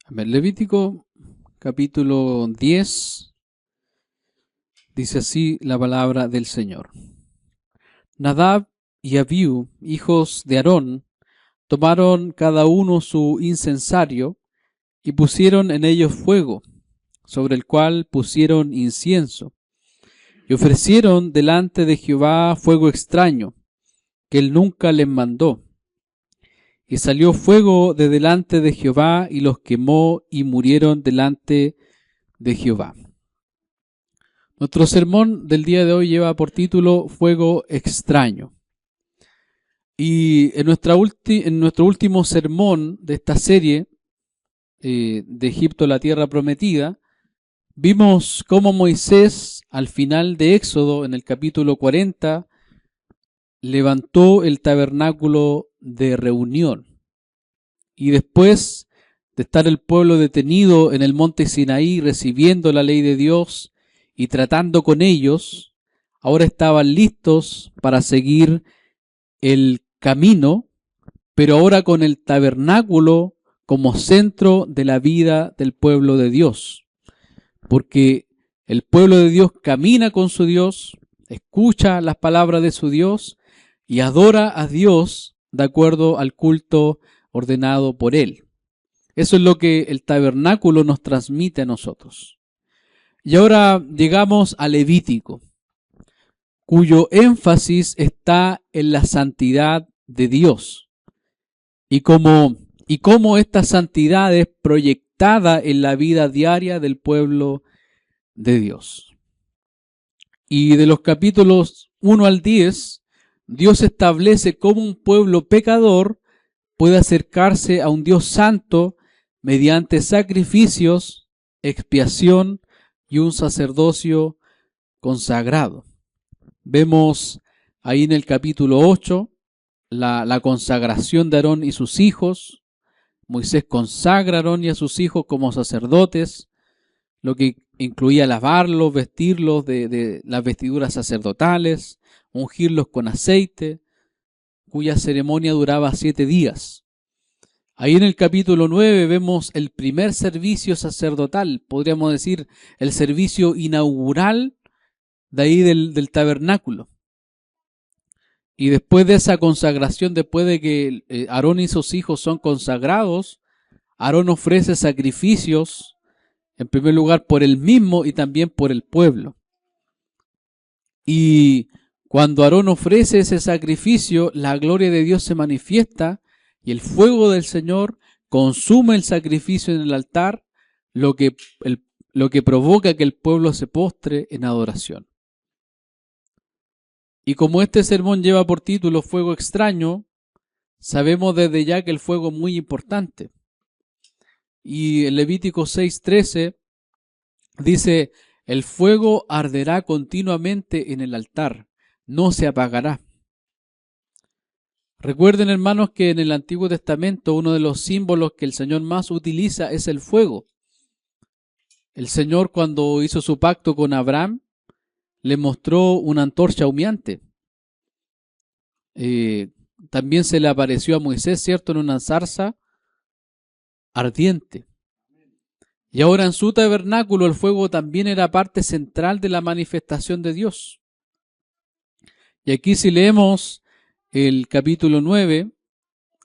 Amén. Levítico capítulo 10 dice así la palabra del Señor. Nadab y Abiú, hijos de Aarón, tomaron cada uno su incensario y pusieron en ellos fuego, sobre el cual pusieron incienso, y ofrecieron delante de Jehová fuego extraño, que él nunca les mandó. Y salió fuego de delante de Jehová, y los quemó, y murieron delante de Jehová. Nuestro sermón del día de hoy lleva por título Fuego extraño. Y en nuestro último sermón de esta serie, de Egipto, la tierra prometida, vimos cómo Moisés, al final de Éxodo, en el capítulo 40, levantó el tabernáculo de reunión. Y después de estar el pueblo detenido en el monte Sinaí, recibiendo la ley de Dios y tratando con ellos, ahora estaban listos para seguir el camino, pero ahora con el tabernáculo como centro de la vida del pueblo de Dios. Porque el pueblo de Dios camina con su Dios, escucha las palabras de su Dios y adora a Dios de acuerdo al culto ordenado por Él. Eso es lo que el tabernáculo nos transmite a nosotros. Y ahora llegamos a Levítico, cuyo énfasis está en la santidad de Dios y cómo esta santidad es proyectada en la vida diaria del pueblo de Dios. Y de los capítulos 1 al 10, Dios establece cómo un pueblo pecador puede acercarse a un Dios santo mediante sacrificios, expiación y un sacerdocio consagrado. Vemos ahí en el capítulo 8 la consagración de Aarón y sus hijos. Moisés consagra a Aarón y a sus hijos como sacerdotes, lo que incluía lavarlos, vestirlos de las vestiduras sacerdotales, ungirlos con aceite, cuya ceremonia duraba 7 días. Ahí en el capítulo 9 vemos el primer servicio sacerdotal, podríamos decir el servicio inaugural de ahí del tabernáculo. Y después de esa consagración, después de que Aarón y sus hijos son consagrados, Aarón ofrece sacrificios, en primer lugar por él mismo y también por el pueblo. Y cuando Aarón ofrece ese sacrificio, la gloria de Dios se manifiesta y el fuego del Señor consume el sacrificio en el altar, lo que provoca que el pueblo se postre en adoración. Y como este sermón lleva por título Fuego extraño, sabemos desde ya que el fuego es muy importante. Y en Levítico 6:13 dice: el fuego arderá continuamente en el altar, no se apagará. Recuerden, hermanos, que en el Antiguo Testamento uno de los símbolos que el Señor más utiliza es el fuego. El Señor, cuando hizo su pacto con Abraham, le mostró una antorcha humeante. También se le apareció a Moisés, ¿cierto?, en una zarza ardiente. Y ahora en su tabernáculo el fuego también era parte central de la manifestación de Dios. Y aquí si leemos el capítulo 9,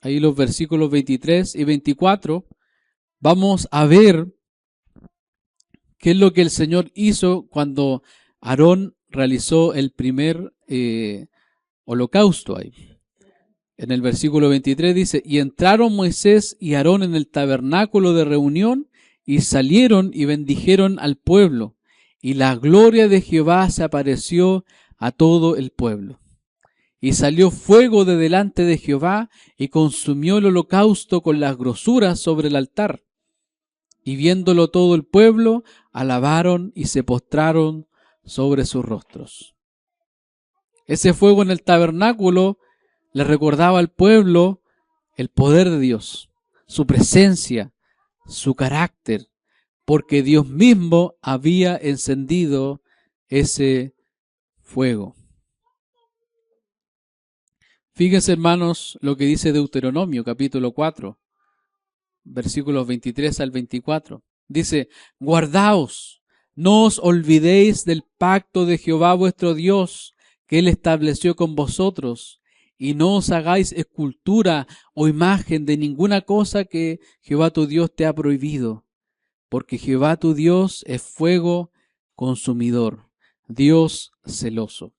ahí los versículos 23 y 24, vamos a ver qué es lo que el Señor hizo cuando Aarón realizó el primer holocausto ahí. En el versículo 23 dice: y entraron Moisés y Aarón en el tabernáculo de reunión y salieron y bendijeron al pueblo, y la gloria de Jehová se apareció a todo el pueblo. Y salió fuego de delante de Jehová y consumió el holocausto con las grosuras sobre el altar. Y viéndolo todo el pueblo, alabaron y se postraron sobre sus rostros. Ese fuego en el tabernáculo le recordaba al pueblo el poder de Dios, su presencia, su carácter, porque Dios mismo había encendido ese fuego. Fíjense, hermanos, lo que dice Deuteronomio, capítulo 4. versículos 23 al 24. Dice, guardaos, no os olvidéis del pacto de Jehová vuestro Dios, que Él estableció con vosotros, y no os hagáis escultura o imagen de ninguna cosa que Jehová tu Dios te ha prohibido, porque Jehová tu Dios es fuego consumidor, Dios celoso.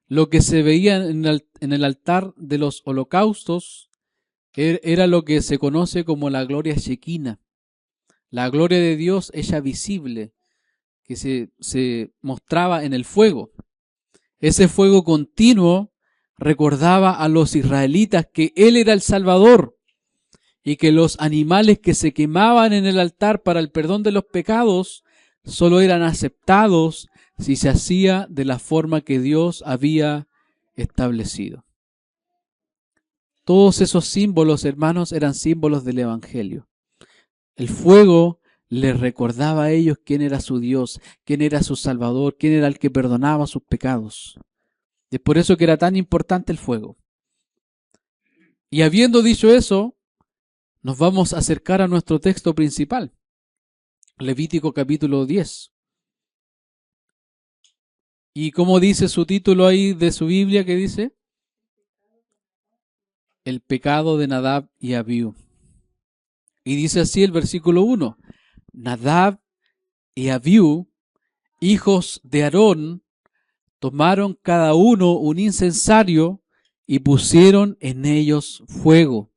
Lo que se veía en el altar de los holocaustos era lo que se conoce como la gloria shekinah, la gloria de Dios hecha visible, que se mostraba en el fuego. Ese fuego continuo recordaba a los israelitas que Él era el Salvador y que los animales que se quemaban en el altar para el perdón de los pecados solo eran aceptados si se hacía de la forma que Dios había establecido. Todos esos símbolos, hermanos, eran símbolos del Evangelio. El fuego les recordaba a ellos quién era su Dios, quién era su Salvador, quién era el que perdonaba sus pecados. Es por eso que era tan importante el fuego. Y habiendo dicho eso, nos vamos a acercar a nuestro texto principal, Levítico capítulo 10. ¿Y cómo dice su título ahí de su Biblia? ¿Qué dice? El pecado de Nadab y Abiú. Y dice así el versículo 1. Nadab y Abiú, hijos de Aarón, tomaron cada uno un incensario y pusieron en ellos fuego,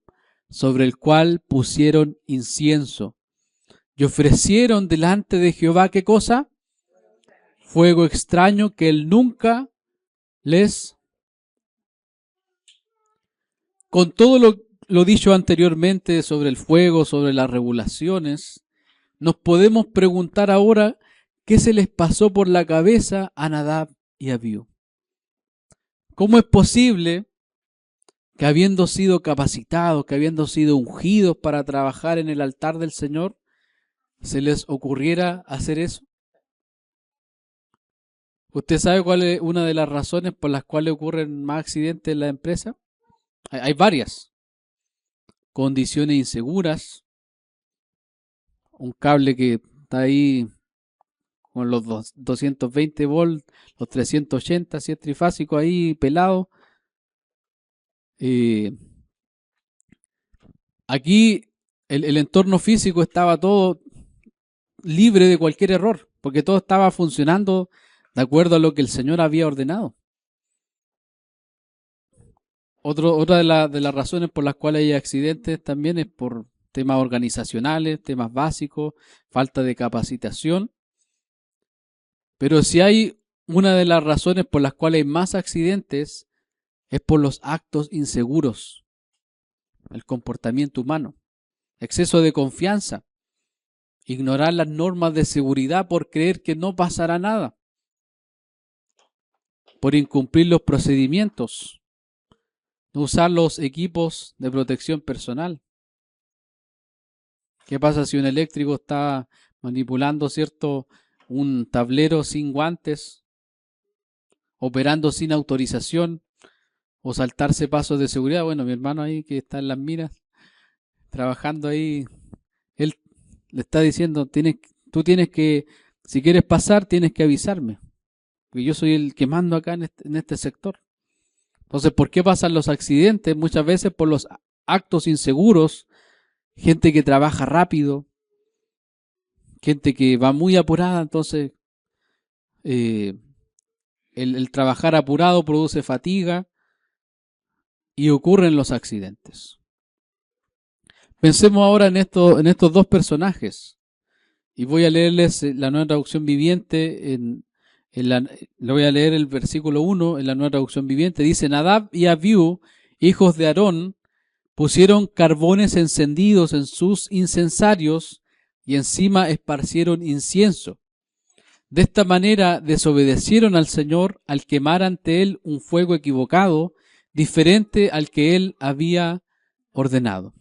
sobre el cual pusieron incienso. Y ofrecieron delante de Jehová, ¿qué cosa? Fuego extraño que él nunca les... Con todo lo dicho anteriormente sobre el fuego, sobre las regulaciones, nos podemos preguntar ahora qué se les pasó por la cabeza a Nadab y Abiú. ¿Cómo es posible que habiendo sido capacitados, que habiendo sido ungidos para trabajar en el altar del Señor, se les ocurriera hacer eso? ¿Usted sabe cuál es una de las razones por las cuales ocurren más accidentes en la empresa? Hay varias. Condiciones inseguras, un cable que está ahí con los 220 volts, los 380, si es trifásico ahí pelado. Aquí el entorno físico estaba todo libre de cualquier error, porque todo estaba funcionando de acuerdo a lo que el Señor había ordenado. Otra de las razones por las cuales hay accidentes también es por temas organizacionales, temas básicos, falta de capacitación. Pero si hay una de las razones por las cuales hay más accidentes es por los actos inseguros, el comportamiento humano, exceso de confianza, ignorar las normas de seguridad por creer que no pasará nada, por incumplir los procedimientos, no usar los equipos de protección personal. ¿Qué pasa si un eléctrico está manipulando, cierto, un tablero sin guantes, operando sin autorización o saltarse pasos de seguridad? Bueno, mi hermano ahí que está en las minas, trabajando ahí, él le está diciendo, tú tienes que, si quieres pasar, tienes que avisarme, porque yo soy el que mando acá en este sector. Entonces, ¿por qué pasan los accidentes? Muchas veces por los actos inseguros, gente que trabaja rápido, gente que va muy apurada. Entonces el trabajar apurado produce fatiga y ocurren los accidentes. Pensemos ahora en estos dos personajes y voy a leerles la Nueva Traducción Viviente. Le voy a leer el versículo 1 en la Nueva Traducción Viviente. Dice: Nadab y Abiú, hijos de Aarón, pusieron carbones encendidos en sus incensarios y encima esparcieron incienso. De esta manera desobedecieron al Señor al quemar ante Él un fuego equivocado, diferente al que Él había ordenado.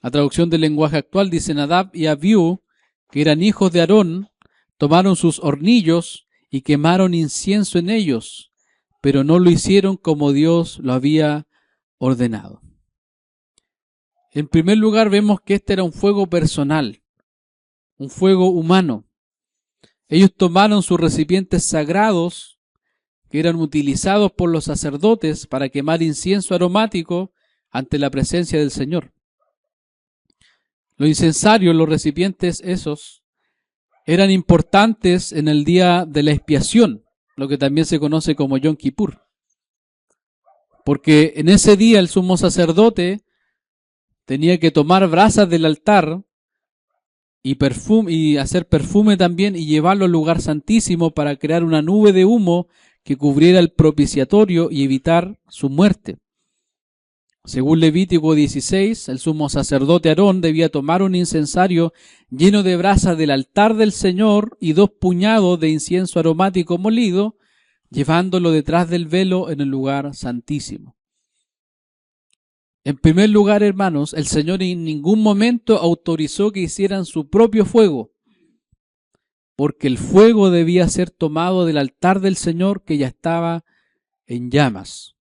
La traducción del lenguaje actual dice: Nadab y Abiú, que eran hijos de Aarón, tomaron sus hornillos y quemaron incienso en ellos, pero no lo hicieron como Dios lo había ordenado. En primer lugar, vemos que este era un fuego personal, un fuego humano. Ellos tomaron sus recipientes sagrados, que eran utilizados por los sacerdotes para quemar incienso aromático ante la presencia del Señor. Los incensarios, los recipientes esos, eran importantes en el día de la expiación, lo que también se conoce como Yom Kippur. Porque en ese día el sumo sacerdote tenía que tomar brasas del altar y hacer perfume también y llevarlo al lugar santísimo para crear una nube de humo que cubriera el propiciatorio y evitar su muerte. Según Levítico 16, el sumo sacerdote Aarón debía tomar un incensario lleno de brasas del altar del Señor y 2 puñados de incienso aromático molido, llevándolo detrás del velo en el lugar santísimo. En primer lugar, hermanos, el Señor en ningún momento autorizó que hicieran su propio fuego, porque el fuego debía ser tomado del altar del Señor que ya estaba en llamas.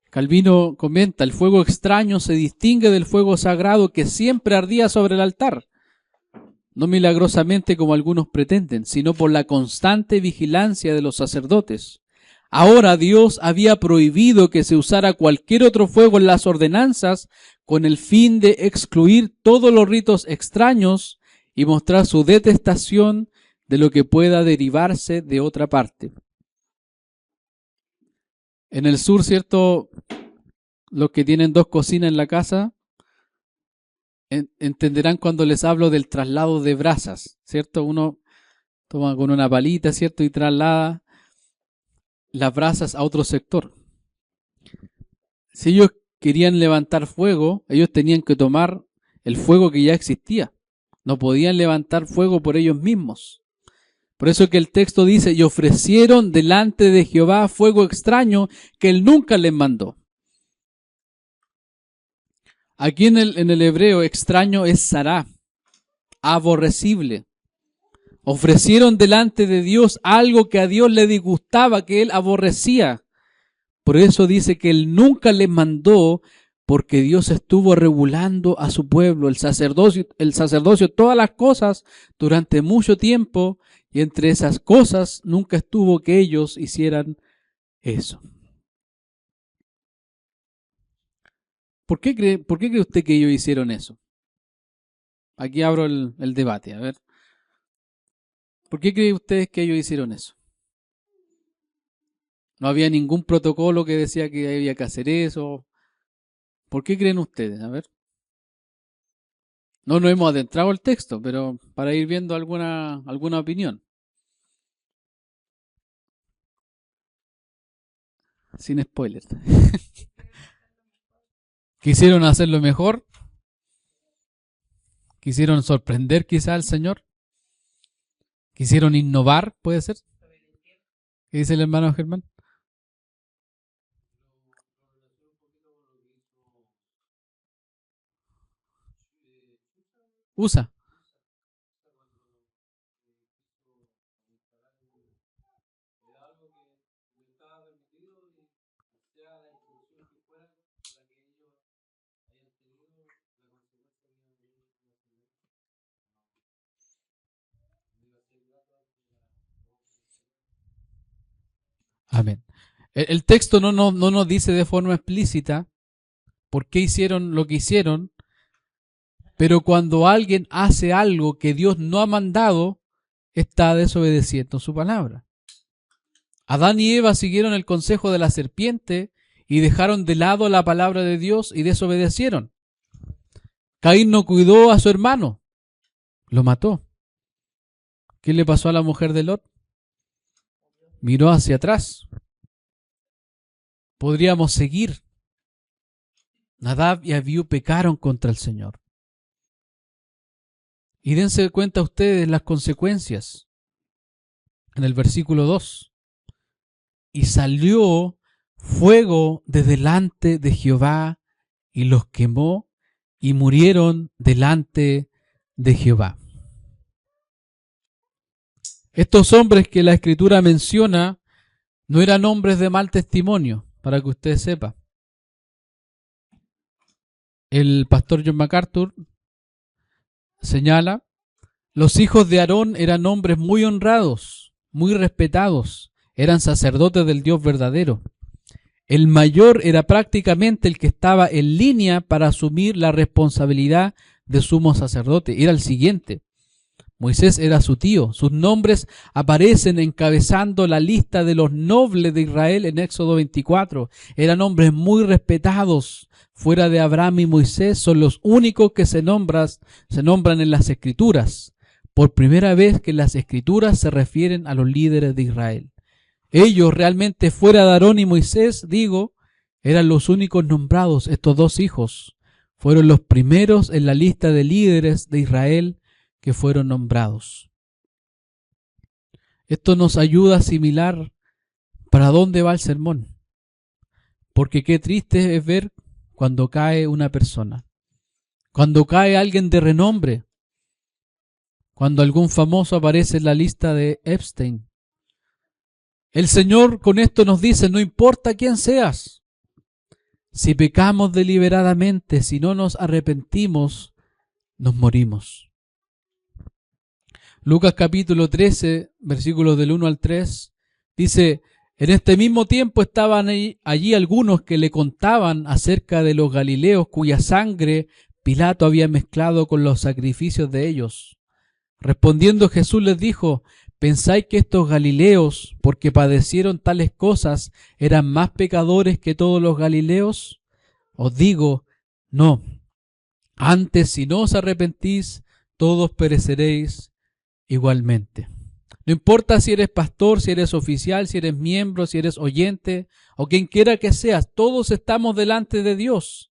Calvino comenta, el fuego extraño se distingue del fuego sagrado que siempre ardía sobre el altar, no milagrosamente como algunos pretenden, sino por la constante vigilancia de los sacerdotes. Ahora Dios había prohibido que se usara cualquier otro fuego en las ordenanzas con el fin de excluir todos los ritos extraños y mostrar su detestación de lo que pueda derivarse de otra parte. En el sur, ¿cierto? Los que tienen 2 cocinas en la casa entenderán cuando les hablo del traslado de brasas, ¿cierto? Uno toma con una palita, ¿cierto? Y traslada las brasas a otro sector. Si ellos querían levantar fuego, ellos tenían que tomar el fuego que ya existía. No podían levantar fuego por ellos mismos. Por eso que el texto dice, y ofrecieron delante de Jehová fuego extraño que él nunca les mandó. Aquí en el hebreo extraño es sará, aborrecible. Ofrecieron delante de Dios algo que a Dios le disgustaba, que él aborrecía. Por eso dice que él nunca les mandó, porque Dios estuvo regulando a su pueblo, el sacerdocio, todas las cosas durante mucho tiempo, y entre esas cosas nunca estuvo que ellos hicieran eso. ¿Por qué cree usted que ellos hicieron eso? Aquí abro el debate, a ver. ¿Por qué cree usted que ellos hicieron eso? No había ningún protocolo que decía que había que hacer eso. ¿Por qué creen ustedes? A ver. No nos hemos adentrado al texto, pero para ir viendo alguna opinión. Sin spoilers. ¿Quisieron hacerlo mejor? ¿Quisieron sorprender quizá al Señor? ¿Quisieron innovar? ¿Puede ser? ¿Qué dice el hermano Germán? Usa. Amén. El texto no nos dice de forma explícita por qué hicieron lo que hicieron, pero cuando alguien hace algo que Dios no ha mandado, está desobedeciendo su palabra. Adán y Eva siguieron el consejo de la serpiente y dejaron de lado la palabra de Dios y desobedecieron. Caín no cuidó a su hermano, lo mató. ¿Qué le pasó a la mujer de Lot? Miró hacia atrás. Podríamos seguir. Nadab y Abiú pecaron contra el Señor. Y dense cuenta ustedes las consecuencias. En el versículo 2. Y salió fuego de delante de Jehová y los quemó y murieron delante de Jehová. Estos hombres que la Escritura menciona no eran hombres de mal testimonio, para que usted sepa. El pastor John MacArthur señala: los hijos de Aarón eran hombres muy honrados, muy respetados, eran sacerdotes del Dios verdadero. El mayor era prácticamente el que estaba en línea para asumir la responsabilidad de sumo sacerdote. Era el siguiente. Moisés era su tío. Sus nombres aparecen encabezando la lista de los nobles de Israel en Éxodo 24. Eran hombres muy respetados. Fuera de Abraham y Moisés, son los únicos que se nombran en las Escrituras. Por primera vez que las Escrituras se refieren a los líderes de Israel. Ellos realmente, fuera de Aarón y Moisés, eran los únicos nombrados. Estos dos hijos fueron los primeros en la lista de líderes de Israel que fueron nombrados. Esto nos ayuda a asimilar para dónde va el sermón. Porque qué triste es ver cuando cae una persona, cuando cae alguien de renombre, cuando algún famoso aparece en la lista de Epstein. El Señor con esto nos dice: no importa quién seas, si pecamos deliberadamente, si no nos arrepentimos, nos morimos. Lucas capítulo 13, versículos del 1 al 3, dice: en este mismo tiempo estaban allí algunos que le contaban acerca de los galileos cuya sangre Pilato había mezclado con los sacrificios de ellos. Respondiendo Jesús les dijo: ¿pensáis que estos galileos, porque padecieron tales cosas, eran más pecadores que todos los galileos? Os digo, no. Antes, si no os arrepentís, todos pereceréis igualmente. No importa si eres pastor, si eres oficial, si eres miembro, si eres oyente, o quien quiera que seas, todos estamos delante de Dios.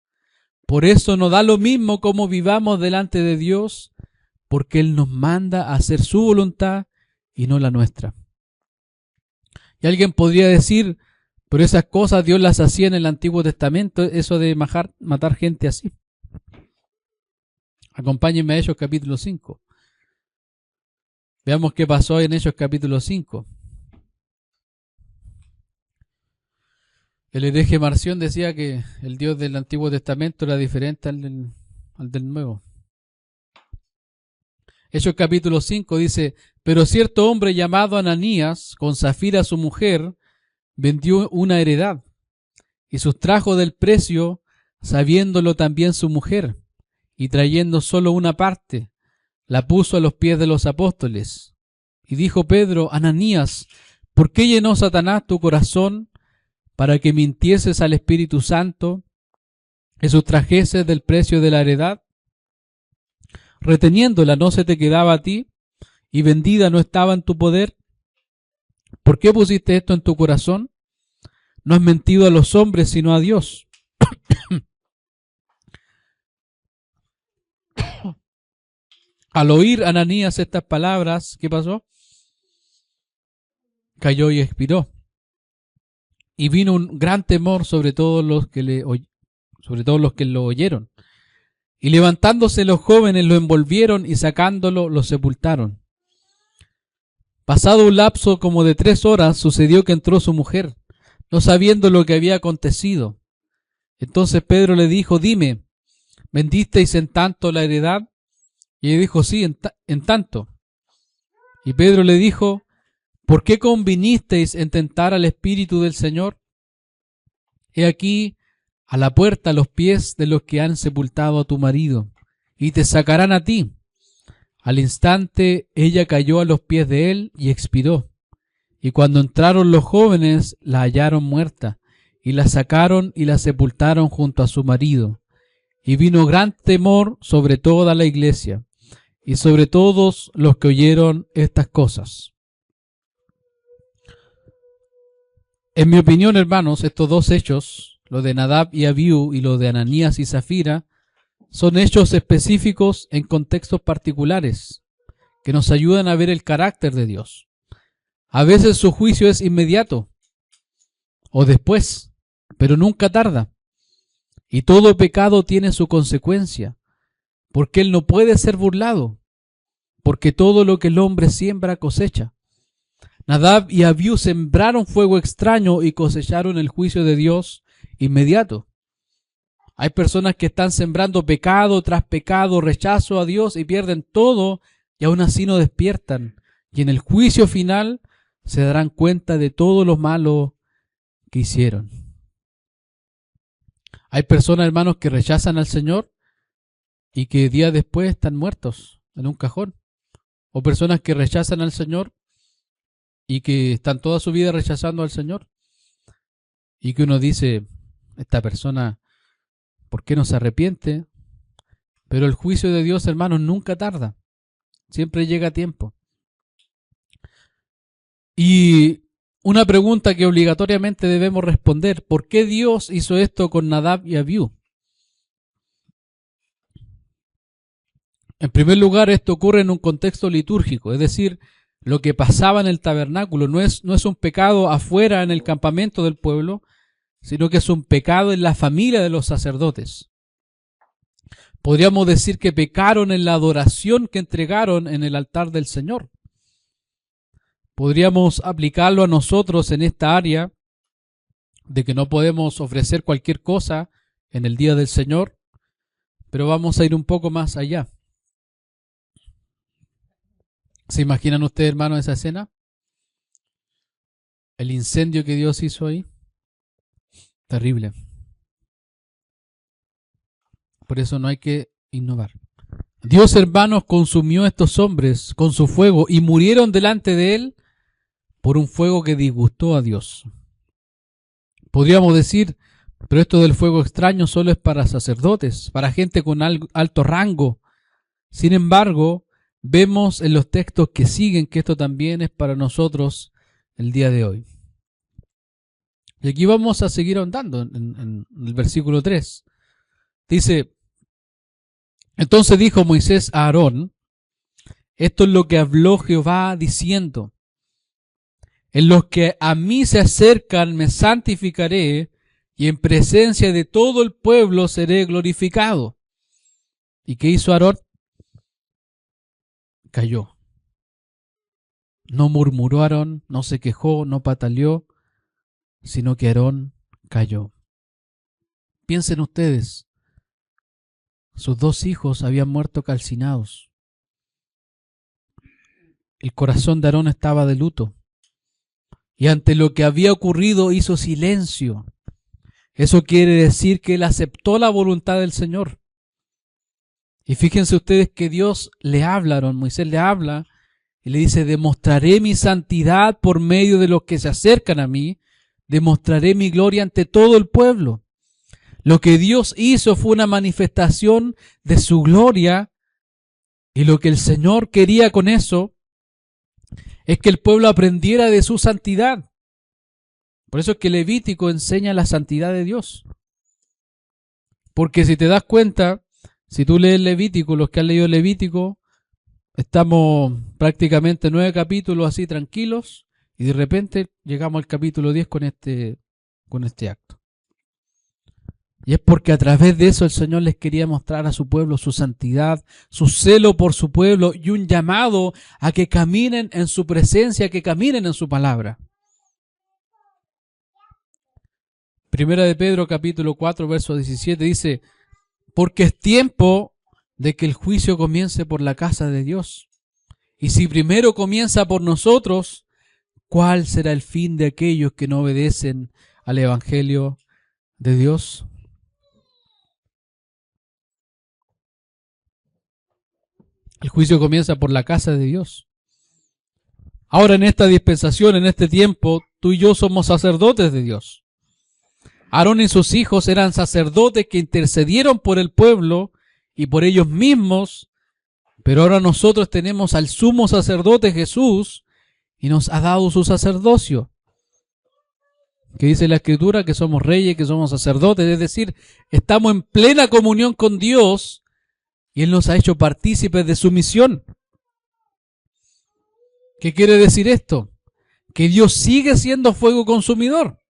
Por eso nos da lo mismo cómo vivamos delante de Dios, porque Él nos manda a hacer su voluntad y no la nuestra. Y alguien podría decir: pero esas cosas Dios las hacía en el Antiguo Testamento, eso de matar gente así. Acompáñenme a Hechos capítulo 5. Veamos qué pasó en Hechos capítulo 5. El hereje Marción decía que el Dios del Antiguo Testamento era diferente al del Nuevo. Hechos capítulo 5 dice: pero cierto hombre llamado Ananías, con Zafira su mujer, vendió una heredad y sustrajo del precio, sabiéndolo también su mujer, y trayendo solo una parte, la puso a los pies de los apóstoles. Y dijo Pedro: Ananías, ¿por qué llenó Satanás tu corazón para que mintieses al Espíritu Santo y sustrajeses del precio de la heredad? Reteniéndola no se te quedaba a ti, y vendida no estaba en tu poder. ¿Por qué pusiste esto en tu corazón? No has mentido a los hombres, sino a Dios. Al oír Ananías estas palabras, ¿qué pasó? Cayó y expiró. Y vino un gran temor sobre todos los que lo oyeron. Y levantándose los jóvenes lo envolvieron y sacándolo lo sepultaron. Pasado un lapso como de 3 horas, sucedió que entró su mujer, no sabiendo lo que había acontecido. Entonces Pedro le dijo: dime, ¿vendisteis en tanto la heredad? Y ella dijo: sí, en tanto. Y Pedro le dijo: ¿por qué convinisteis en tentar al Espíritu del Señor? He aquí a la puerta los pies de los que han sepultado a tu marido, y te sacarán a ti. Al instante ella cayó a los pies de él y expiró. Y cuando entraron los jóvenes, la hallaron muerta, y la sacaron y la sepultaron junto a su marido. Y vino gran temor sobre toda la iglesia, y sobre todos los que oyeron estas cosas. En mi opinión, hermanos, estos dos hechos, lo de Nadab y Abiú y lo de Ananías y Zafira, son hechos específicos en contextos particulares que nos ayudan a ver el carácter de Dios. A veces su juicio es inmediato o después, pero nunca tarda. Y todo pecado tiene su consecuencia, porque Él no puede ser burlado, porque todo lo que el hombre siembra cosecha. Nadab y Abiú sembraron fuego extraño y cosecharon el juicio de Dios inmediato. Hay personas que están sembrando pecado tras pecado, rechazo a Dios y pierden todo y aún así no despiertan. Y en el juicio final se darán cuenta de todo lo malo que hicieron. Hay personas, hermanos, que rechazan al Señor y que días después están muertos en un cajón. O personas que rechazan al Señor y que están toda su vida rechazando al Señor. Y que uno dice, esta persona, ¿por qué no se arrepiente? Pero el juicio de Dios, hermanos, nunca tarda. Siempre llega a tiempo. Y una pregunta que obligatoriamente debemos responder, ¿por qué Dios hizo esto con Nadab y Abiú? En primer lugar, esto ocurre en un contexto litúrgico, es decir, lo que pasaba en el tabernáculo no es un pecado afuera en el campamento del pueblo, sino que es un pecado en la familia de los sacerdotes. Podríamos decir que pecaron en la adoración que entregaron en el altar del Señor. Podríamos aplicarlo a nosotros en esta área de que no podemos ofrecer cualquier cosa en el día del Señor, pero vamos a ir un poco más allá. ¿Se imaginan ustedes, hermanos, esa escena? El incendio que Dios hizo ahí. Terrible. Por eso no hay que innovar. Dios, hermanos, consumió a estos hombres con su fuego y murieron delante de él por un fuego que disgustó a Dios. Podríamos decir, pero esto del fuego extraño solo es para sacerdotes, para gente con alto rango. Sin embargo, vemos en los textos que siguen que esto también es para nosotros el día de hoy. Y aquí vamos a seguir ahondando en el versículo 3. Dice, entonces dijo Moisés a Aarón, esto es lo que habló Jehová diciendo, en los que a mí se acercan me santificaré, y en presencia de todo el pueblo seré glorificado. ¿Y qué hizo Aarón? Cayó. No murmuró Aarón, no se quejó, no pataleó, sino que Aarón cayó. Piensen ustedes, sus dos hijos habían muerto calcinados. El corazón de Aarón estaba de luto. Y ante lo que había ocurrido hizo silencio. Eso quiere decir que él aceptó la voluntad del Señor. Y fíjense ustedes que Dios le habla a Aarón, Moisés le habla y le dice, demostraré mi santidad por medio de los que se acercan a mí, demostraré mi gloria ante todo el pueblo. Lo que Dios hizo fue una manifestación de su gloria, y lo que el Señor quería con eso es que el pueblo aprendiera de su santidad. Por eso es que Levítico enseña la santidad de Dios. Porque si te das cuenta, si tú lees Levítico, los que han leído Levítico, estamos prácticamente 9 capítulos así tranquilos, y de repente llegamos al capítulo 10 con este acto. Y es porque a través de eso el Señor les quería mostrar a su pueblo su santidad, su celo por su pueblo y un llamado a que caminen en su presencia, que caminen en su palabra. Primera de Pedro capítulo 4 verso 17 dice, porque es tiempo de que el juicio comience por la casa de Dios. Y si primero comienza por nosotros, ¿cuál será el fin de aquellos que no obedecen al Evangelio de Dios? El juicio comienza por la casa de Dios. Ahora en esta dispensación, en este tiempo, tú y yo somos sacerdotes de Dios. Aarón y sus hijos eran sacerdotes que intercedieron por el pueblo y por ellos mismos, pero ahora nosotros tenemos al sumo sacerdote Jesús y nos ha dado su sacerdocio. Que dice la Escritura que somos reyes, que somos sacerdotes, es decir, estamos en plena comunión con Dios y Él nos ha hecho partícipes de su misión. ¿Qué quiere decir esto? Que Dios sigue siendo fuego consumidor.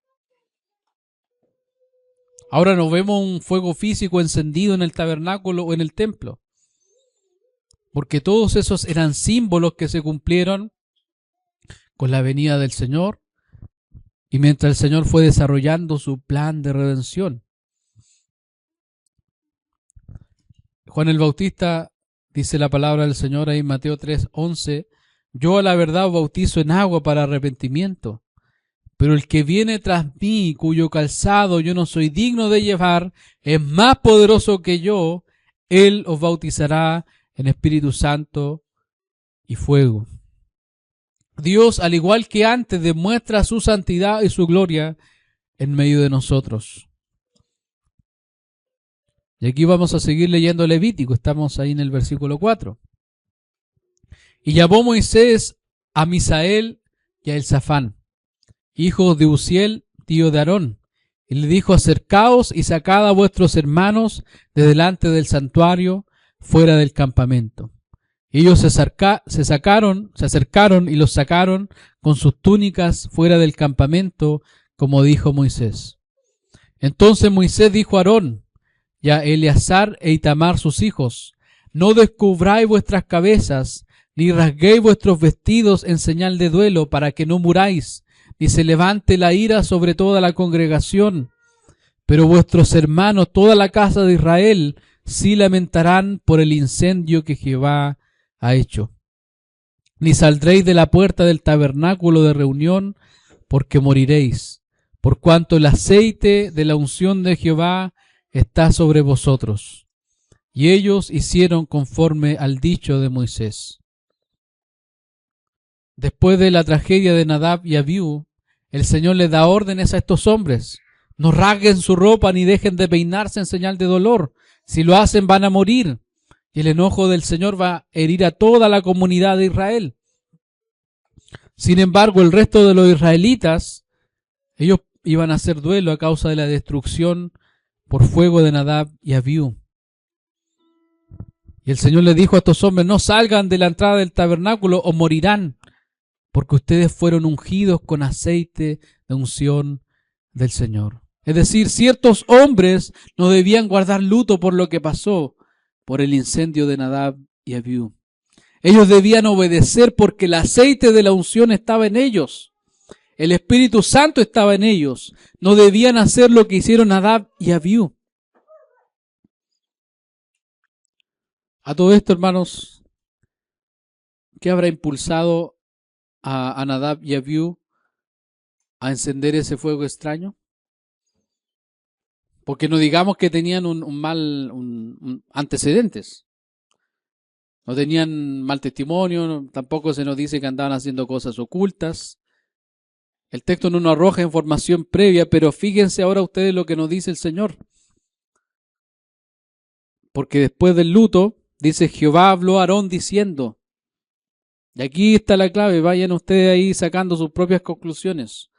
Ahora no vemos un fuego físico encendido en el tabernáculo o en el templo, porque todos esos eran símbolos que se cumplieron con la venida del Señor y mientras el Señor fue desarrollando su plan de redención. Juan el Bautista, dice la palabra del Señor ahí en Mateo 3:11, yo a la verdad os bautizo en agua para arrepentimiento, pero el que viene tras mí, cuyo calzado yo no soy digno de llevar, es más poderoso que yo, él os bautizará en Espíritu Santo y fuego. Dios, al igual que antes, demuestra su santidad y su gloria en medio de nosotros. Y aquí vamos a seguir leyendo Levítico, estamos ahí en el versículo 4. Y llamó Moisés a Misael y a Elzafán, hijos de Uziel, tío de Aarón, y le dijo, acercaos y sacad a vuestros hermanos de delante del santuario, fuera del campamento. Ellos se acercaron y los sacaron con sus túnicas fuera del campamento, como dijo Moisés. Entonces Moisés dijo a Aarón y a Eleazar e Itamar sus hijos, no descubráis vuestras cabezas, ni rasguéis vuestros vestidos en señal de duelo, para que no muráis, ni se levante la ira sobre toda la congregación. Pero vuestros hermanos, toda la casa de Israel, sí lamentarán por el incendio que Jehová ha hecho. Ni saldréis de la puerta del tabernáculo de reunión, porque moriréis, por cuanto el aceite de la unción de Jehová está sobre vosotros. Y ellos hicieron conforme al dicho de Moisés. Después de la tragedia de Nadab y Abiú, el Señor les da órdenes a estos hombres. No rasguen su ropa ni dejen de peinarse en señal de dolor. Si lo hacen van a morir. Y el enojo del Señor va a herir a toda la comunidad de Israel. Sin embargo, el resto de los israelitas, ellos iban a hacer duelo a causa de la destrucción por fuego de Nadab y Abiú. Y el Señor les dijo a estos hombres, no salgan de la entrada del tabernáculo o morirán, porque ustedes fueron ungidos con aceite de unción del Señor. Es decir, ciertos hombres no debían guardar luto por lo que pasó, por el incendio de Nadab y Abiú. Ellos debían obedecer porque el aceite de la unción estaba en ellos. El Espíritu Santo estaba en ellos. No debían hacer lo que hicieron Nadab y Abiú. A todo esto, hermanos, ¿qué habrá impulsado a Nadab y Abiú a encender ese fuego extraño? Porque no digamos que tenían un antecedentes. No tenían mal testimonio, tampoco se nos dice que andaban haciendo cosas ocultas. El texto no nos arroja información previa, pero fíjense ahora ustedes lo que nos dice el Señor. Porque después del luto, dice, Jehová habló a Aarón diciendo, y aquí está la clave, vayan ustedes ahí sacando sus propias conclusiones.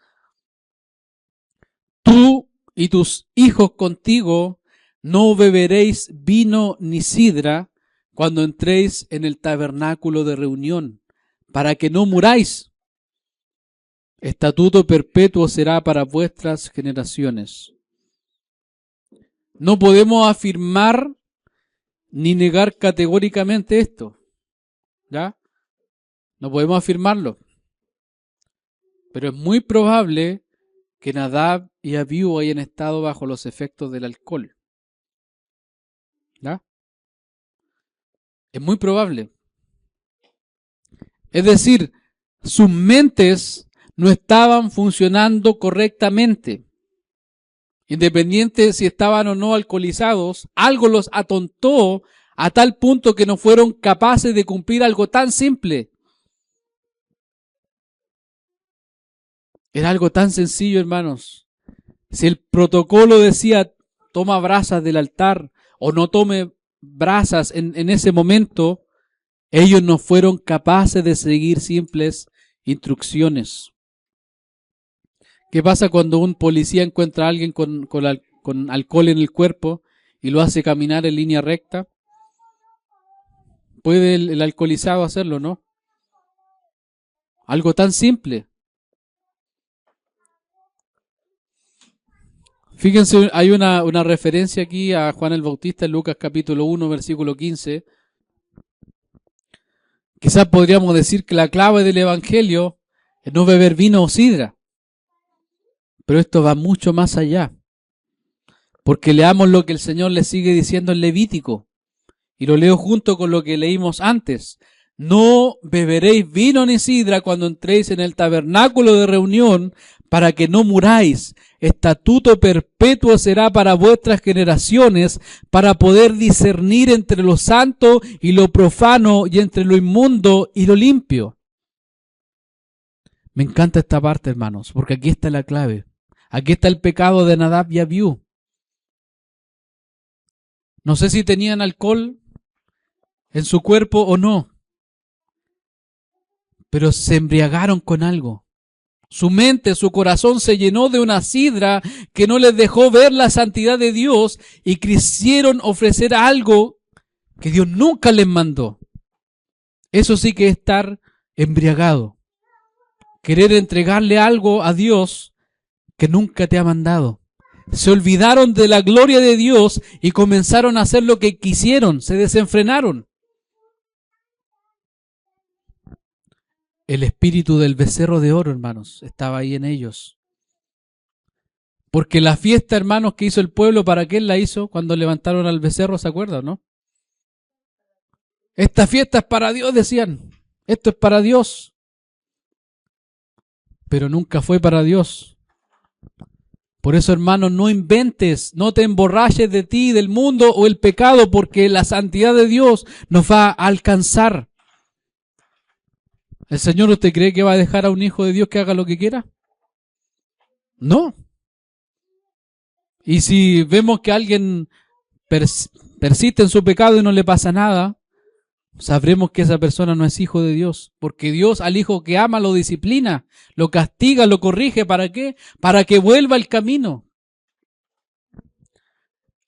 Tú y tus hijos contigo no beberéis vino ni sidra cuando entréis en el tabernáculo de reunión, para que no muráis. Estatuto perpetuo será para vuestras generaciones. No podemos afirmar ni negar categóricamente esto, ¿ya? No podemos afirmarlo. Pero es muy probable que Nadab y Abiú hayan estado bajo los efectos del alcohol. ¿Ya? Es muy probable. Es decir, sus mentes no estaban funcionando correctamente. Independiente si estaban o no alcoholizados, algo los atontó a tal punto que no fueron capaces de cumplir algo tan simple. Era algo tan sencillo, hermanos. Si el protocolo decía, toma brasas del altar o no tome brasas en ese momento, ellos no fueron capaces de seguir simples instrucciones. ¿Qué pasa cuando un policía encuentra a alguien con alcohol en el cuerpo y lo hace caminar en línea recta? ¿Puede el alcoholizado hacerlo, no? Algo tan simple. Fíjense, hay una referencia aquí a Juan el Bautista en Lucas capítulo 1, versículo 15. Quizás podríamos decir que la clave del Evangelio es no beber vino o sidra. Pero esto va mucho más allá. Porque leamos lo que el Señor le sigue diciendo en Levítico. Y lo leo junto con lo que leímos antes. No beberéis vino ni sidra cuando entréis en el tabernáculo de reunión, para que no muráis. Estatuto perpetuo será para vuestras generaciones, para poder discernir entre lo santo y lo profano, y entre lo inmundo y lo limpio. Me encanta esta parte, hermanos, porque aquí está la clave. Aquí está el pecado de Nadab y Abiú. No sé si tenían alcohol en su cuerpo o no, pero se embriagaron con algo. Su mente, su corazón se llenó de una sidra que no les dejó ver la santidad de Dios y quisieron ofrecer algo que Dios nunca les mandó. Eso sí que es estar embriagado. Querer entregarle algo a Dios que nunca te ha mandado. Se olvidaron de la gloria de Dios y comenzaron a hacer lo que quisieron, se desenfrenaron. El espíritu del becerro de oro, hermanos, estaba ahí en ellos. Porque la fiesta, hermanos, que hizo el pueblo, ¿para qué la hizo? Cuando levantaron al becerro, ¿se acuerdan, no? Esta fiesta es para Dios, decían. Esto es para Dios. Pero nunca fue para Dios. Por eso, hermanos, no inventes, no te emborraches de ti, del mundo o el pecado, porque la santidad de Dios nos va a alcanzar. ¿El Señor usted cree que va a dejar a un hijo de Dios que haga lo que quiera? No. Y si vemos que alguien persiste en su pecado y no le pasa nada, sabremos que esa persona no es hijo de Dios, porque Dios al hijo que ama lo disciplina, lo castiga, lo corrige. ¿Para qué? Para que vuelva al camino.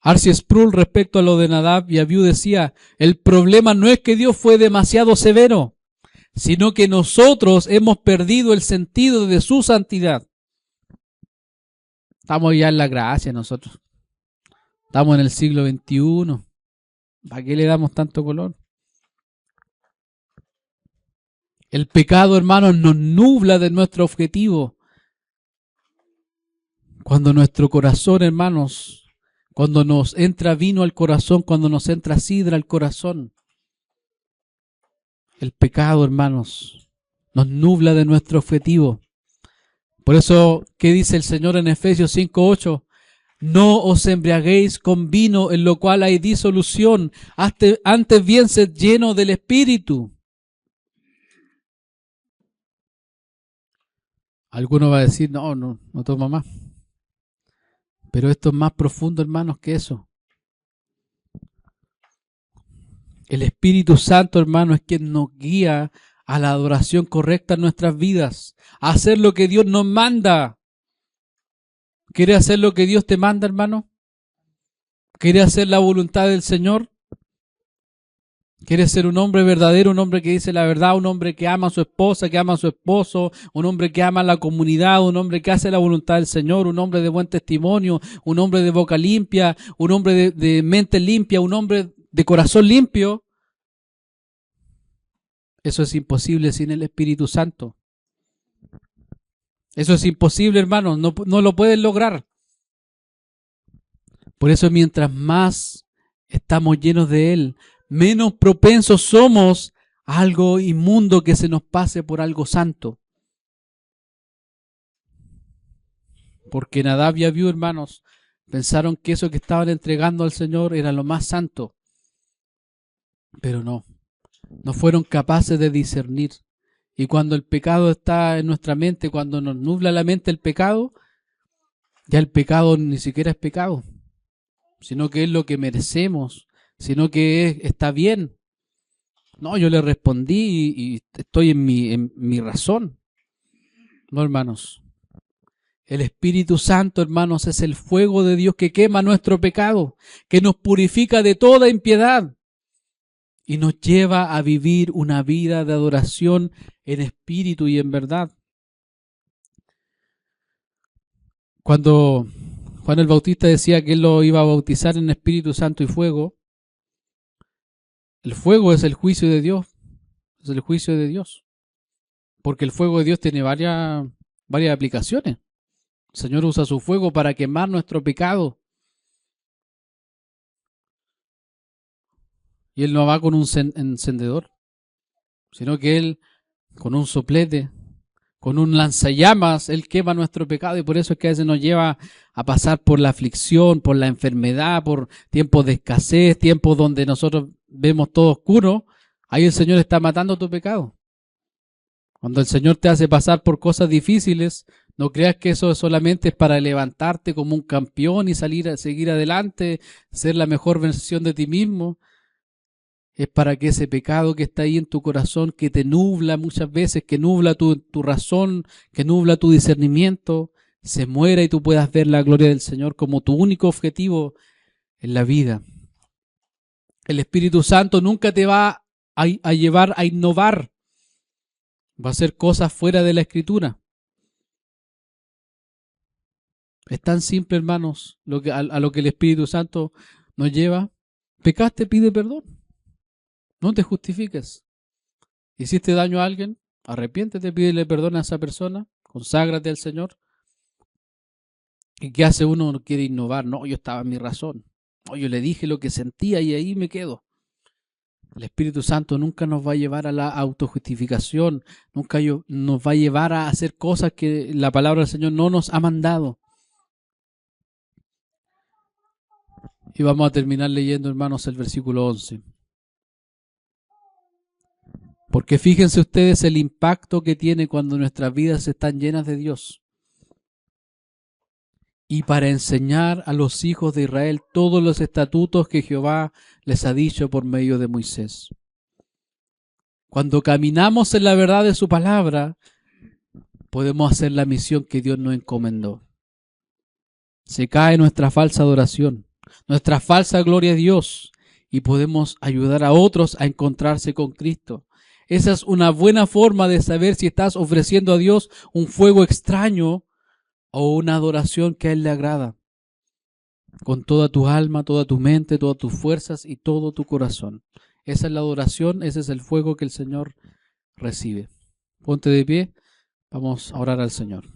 R.C. Sproul, respecto a lo de Nadab y Abiú, decía: el problema no es que Dios fue demasiado severo, sino que nosotros hemos perdido el sentido de su santidad. Estamos ya en la gracia nosotros. Estamos en el siglo XXI. ¿Para qué le damos tanto color? El pecado, hermanos, nos nubla de nuestro objetivo. Cuando nuestro corazón, hermanos, cuando nos entra vino al corazón, cuando nos entra sidra al corazón, el pecado, hermanos, nos nubla de nuestro objetivo. Por eso, ¿qué dice el Señor en Efesios 5:8? No os embriaguéis con vino en lo cual hay disolución, antes bien sed llenos del Espíritu. Alguno va a decir, no toma más. Pero esto es más profundo, hermanos, que eso. El Espíritu Santo, hermano, es quien nos guía a la adoración correcta en nuestras vidas, a hacer lo que Dios nos manda. ¿Quiere hacer lo que Dios te manda, hermano? ¿Quiere hacer la voluntad del Señor? ¿Quiere ser un hombre verdadero, un hombre que dice la verdad, un hombre que ama a su esposa, que ama a su esposo, un hombre que ama a la comunidad, un hombre que hace la voluntad del Señor, un hombre de buen testimonio, un hombre de boca limpia, un hombre de mente limpia, un hombre de corazón limpio? Eso es imposible sin el Espíritu Santo. Eso es imposible, hermanos, no lo pueden lograr. Por eso, mientras más estamos llenos de Él, menos propensos somos a algo inmundo que se nos pase por algo santo. Porque Nadab y Abiú, hermanos, pensaron que eso que estaban entregando al Señor era lo más santo. Pero no fueron capaces de discernir. Y cuando el pecado está en nuestra mente, cuando nos nubla la mente el pecado, ya el pecado ni siquiera es pecado, sino que es lo que merecemos, sino que está bien. No, yo le respondí y estoy en mi razón. No, hermanos. El Espíritu Santo, hermanos, es el fuego de Dios que quema nuestro pecado, que nos purifica de toda impiedad y nos lleva a vivir una vida de adoración en espíritu y en verdad. Cuando Juan el Bautista decía que él lo iba a bautizar en Espíritu Santo y fuego, el fuego es el juicio de Dios, es el juicio de Dios, porque el fuego de Dios tiene varias aplicaciones. El Señor usa su fuego para quemar nuestro pecado. Y Él no va con un encendedor, sino que Él con un soplete, con un lanzallamas, Él quema nuestro pecado, y por eso es que a veces nos lleva a pasar por la aflicción, por la enfermedad, por tiempos de escasez, tiempos donde nosotros vemos todo oscuro. Ahí el Señor está matando tu pecado. Cuando el Señor te hace pasar por cosas difíciles, no creas que eso solamente es para levantarte como un campeón y seguir adelante, ser la mejor versión de ti mismo. Es para que ese pecado que está ahí en tu corazón, que te nubla muchas veces, que nubla tu razón, que nubla tu discernimiento, se muera y tú puedas ver la gloria del Señor como tu único objetivo en la vida. El Espíritu Santo nunca te va a llevar a innovar, va a hacer cosas fuera de la Escritura. Es tan simple, hermanos, a lo que el Espíritu Santo nos lleva. Pecaste, pide perdón. No te justifiques. Hiciste daño a alguien, arrepiéntete, pídele perdón a esa persona, conságrate al Señor. ¿Y qué hace uno? No quiere innovar. No, yo estaba en mi razón. No, yo le dije lo que sentía y ahí me quedo. El Espíritu Santo nunca nos va a llevar a la autojustificación, nunca nos va a llevar a hacer cosas que la palabra del Señor no nos ha mandado. Y vamos a terminar leyendo, hermanos, el versículo 11. Porque fíjense ustedes el impacto que tiene cuando nuestras vidas están llenas de Dios. Y para enseñar a los hijos de Israel todos los estatutos que Jehová les ha dicho por medio de Moisés. Cuando caminamos en la verdad de su palabra, podemos hacer la misión que Dios nos encomendó. Se cae nuestra falsa adoración, nuestra falsa gloria a Dios, y podemos ayudar a otros a encontrarse con Cristo. Esa es una buena forma de saber si estás ofreciendo a Dios un fuego extraño o una adoración que a Él le agrada. Con toda tu alma, toda tu mente, todas tus fuerzas y todo tu corazón. Esa es la adoración, ese es el fuego que el Señor recibe. Ponte de pie, vamos a orar al Señor.